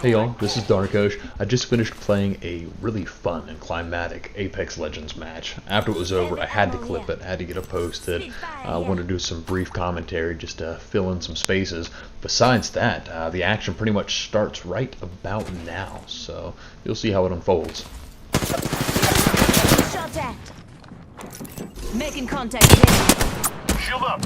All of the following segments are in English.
Hey y'all, this is darkoj. I just finished playing a really fun and climatic Apex Legends match. After it was over, I had to clip it, had to get it posted. I wanted to do some brief commentary just to fill in some spaces. Besides that, the action pretty much starts right about now, so you'll see how it unfolds. Shot at. Making contact again. Shield up.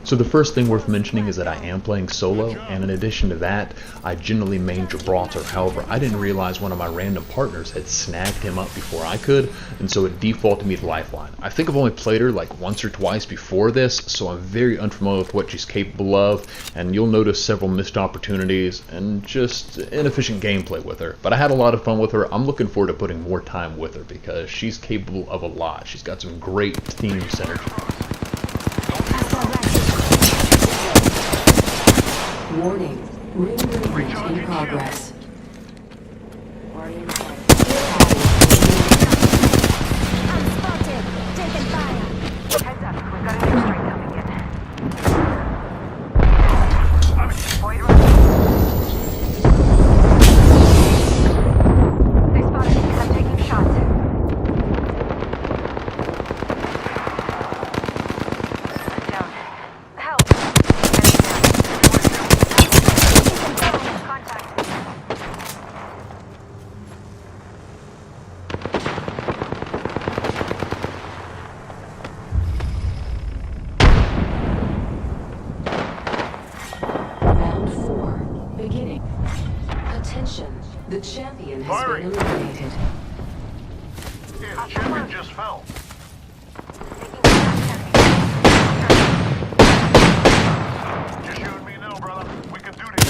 So the first thing worth mentioning is that I am playing solo, and in addition to that, I generally main Gibraltar. However, I didn't realize one of my random partners had snagged him up before I could, and so it defaulted me to Lifeline. I think I've only played her like once or twice before this, so I'm very unfamiliar with what she's capable of, and you'll notice several missed opportunities and just inefficient gameplay with her. But I had a lot of fun with her. I'm looking forward to putting more time with her because she's capable of a lot. She's got some great team synergy. Warning. Ring movement in progress. I'm spotted. Taking fire. Heads up, we've got an airstrike coming in. Void run. They spotted me. I'm taking shots. I'm down. Help! Contact. Round 4. Beginning. Attention. The champion has Firing. been eliminated. Yeah, the champion just fell. Just you and me now, brother. We can do this.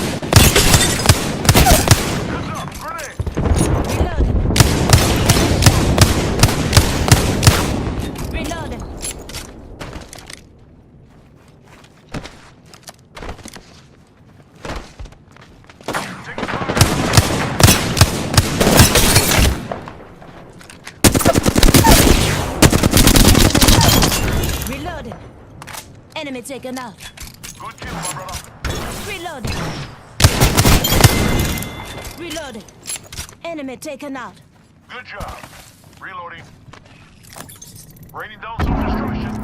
Heads up, grenade. Reloading. Reloading. Taking fire. Reloading. Enemy taken out. Good kill, my brother. Reloading. Reloading. Enemy taken out. Good job. Reloading. Raining down some destruction.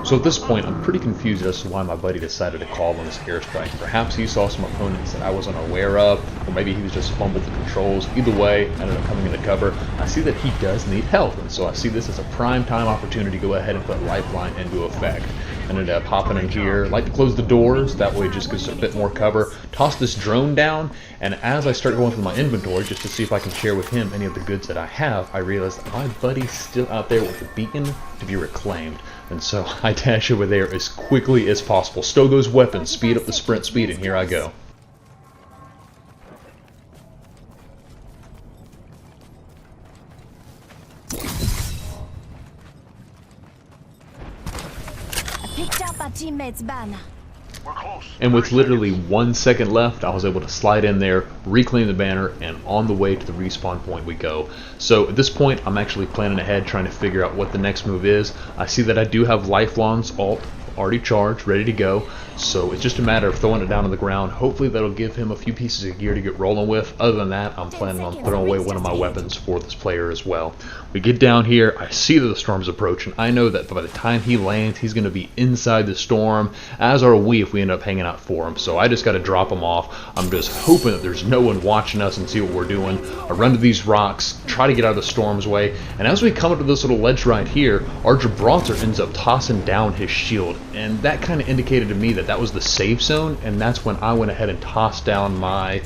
So at this point, I'm pretty confused as to why my buddy decided to call on this airstrike. Perhaps he saw some opponents that I wasn't aware of, or maybe he was just fumbled the controls. Either way, I ended up coming into cover. I see that he does need help, and so I see this as a prime time opportunity to go ahead and put Lifeline into effect. I ended up hopping in here, like to close the doors, that way it just gives a bit more cover. Toss this drone down, and as I start going through my inventory just to see if I can share with him any of the goods that I have, I realize that my buddy's still out there with the beacon to be reclaimed. And so I dash over there as quickly as possible. Stow those weapons, speed up the sprint speed, and here I go. I picked up our teammate's banner. We're close. And with literally 1 second left, I was able to slide in there, reclaim the banner, and on the way to the respawn point we go. So at this point, I'm actually planning ahead, trying to figure out what the next move is. I see that I do have Lifeline's ult already charged, ready to go. So it's just a matter of throwing it down on the ground. Hopefully that'll give him a few pieces of gear to get rolling with. Other than that, I'm planning on throwing away one of my weapons for this player as well. We get down here, I see that the storm's approaching. I know that by the time he lands, he's going to be inside the storm, as are we if we end up hanging out for him. So I just got to drop him off. I'm just hoping that there's no one watching us and see what we're doing. I run to these rocks, try to get out of the storm's way, and as we come up to this little ledge right here, our Gibraltar ends up tossing down his shield, and that kind of indicated to me that that was the safe zone, and that's when I went ahead and tossed down my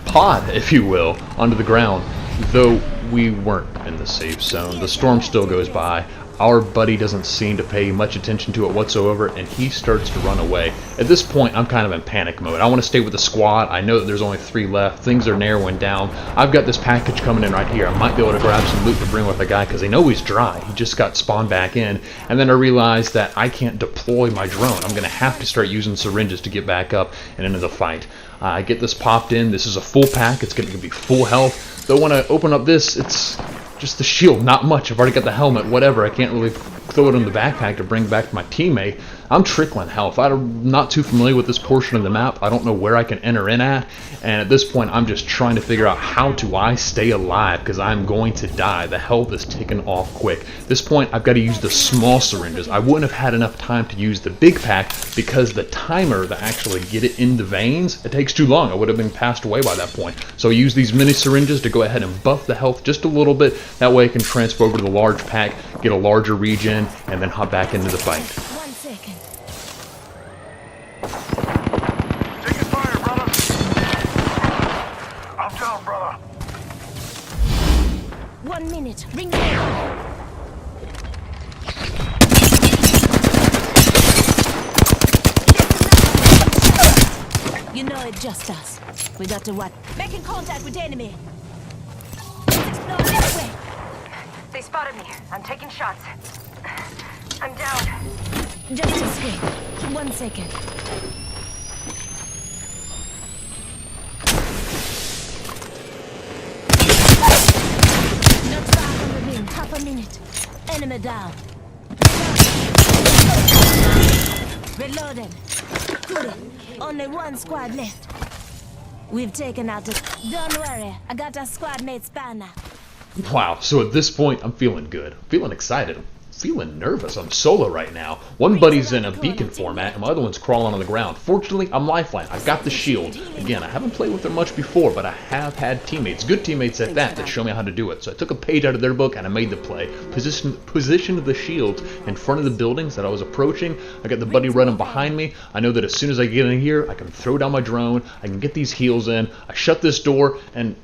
pod, if you will, onto the ground. Though we weren't in the safe zone, the storm still goes by. Our buddy doesn't seem to pay much attention to it whatsoever, and he starts to run away. At this point, I'm kind of in panic mode. I want to stay with the squad. I know that there's only 3 left. Things are narrowing down. I've got this package coming in right here. I might be able to grab some loot to bring with the guy because I know he's dry. He just got spawned back in. And then I realized that I can't deploy my drone. I'm going to have to start using syringes to get back up and into the fight. I get this popped in. This is a full pack. It's going to be full health. Though when I open up this, it's just the shield, not much. I've already got the helmet, whatever. I can't really throw it in the backpack to bring back to my teammate. I'm trickling hell. If I'm not too familiar with this portion of the map, I don't know where I can enter in at. And at this point, I'm just trying to figure out how do I stay alive, because I'm going to die. The health is ticking off quick. At this point, I've got to use the small syringes. I wouldn't have had enough time to use the big pack because the timer to actually get it in the veins, it takes too long. I would have been passed away by that point. So I use these mini syringes to go ahead and buff the health just a little bit. That way I can transfer over to the large pack, get a larger regen, and then hop back into the fight. 1 second. Taking fire, brother. I'm down, brother. 1 minute. Ring reloaded. You know it's just us. We got to what? Making contact with the enemy. Explode this way. They spotted me. I'm taking shots. I'm down. Just escape. 1 second. Not far from the ring. Half a minute. Enemy down. Reloading. Good. Only 1 squad left. We've taken out the... Don't worry. I got our squad mate's banner. Wow, so at this point, I'm feeling good. I'm feeling excited. I'm feeling nervous. I'm solo right now. One buddy's in a beacon format, and my other one's crawling on the ground. Fortunately, I'm lifeline. I've got the shield. Again, I haven't played with her much before, but I have had teammates, good teammates at that show me how to do it. So I took a page out of their book, and I made the play. Positioned the shields in front of the buildings that I was approaching. I got the buddy running behind me. I know that as soon as I get in here, I can throw down my drone. I can get these heals in. I shut this door, and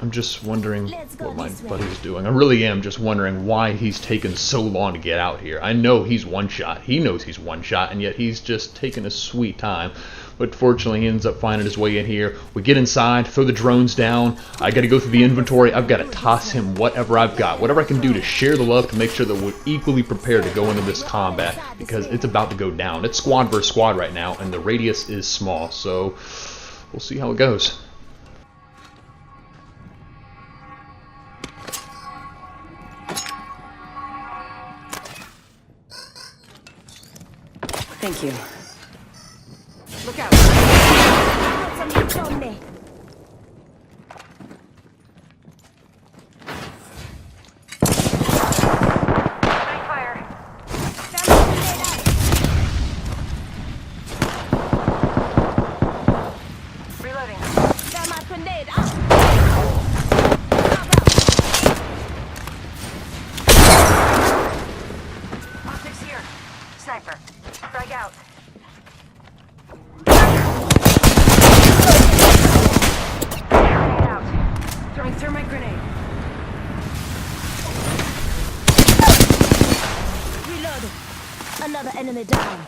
I'm just wondering what my buddy's doing. I really am just wondering why he's taken so long to get out here. I know he's one shot. He knows he's one shot, and yet he's just taking a sweet time. But fortunately, he ends up finding his way in here. We get inside, throw the drones down. I got to go through the inventory. I've got to toss him whatever I've got. Whatever I can do to share the love to make sure that we're equally prepared to go into this combat, because it's about to go down. It's squad versus squad right now, and the radius is small. So we'll see how it goes. Thank you. Look out. Got some hits on me. Night fire. Reloading. Got my grenade out. Optics here. Sniper. Frag out. Grenade out. Throwing thermite grenade. Reloading. Another enemy down.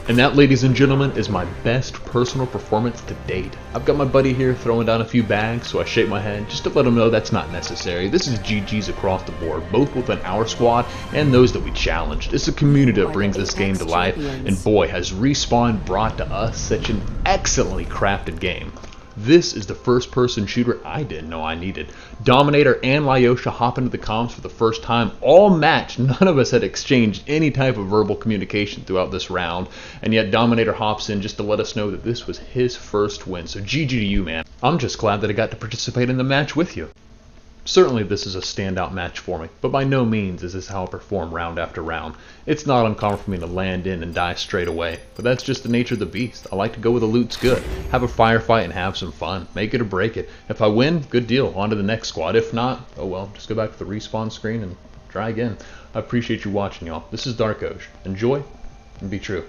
And that, ladies and gentlemen, is my best personal performance to date. I've got my buddy here throwing down a few bags, so I shake my head just to let him know that's not necessary. This is GG's across the board, both within our squad and those that we challenged. It's a community that brings this game to life, and boy, has Respawn brought to us such an excellently crafted game. This is the first-person shooter I didn't know I needed. Dominator and Lyosha hop into the comms for the first time, all matched. None of us had exchanged any type of verbal communication throughout this round, and yet Dominator hops in just to let us know that this was his first win. So GG to you, man. I'm just glad that I got to participate in the match with you. Certainly this is a standout match for me, but by no means is this how I perform round after round. It's not uncommon for me to land in and die straight away, but that's just the nature of the beast. I like to go where the loot's good, have a firefight and have some fun, make it or break it. If I win, good deal, on to the next squad. If not, oh well, just go back to the respawn screen and try again. I appreciate you watching, y'all. This is darkoj. Enjoy and be true.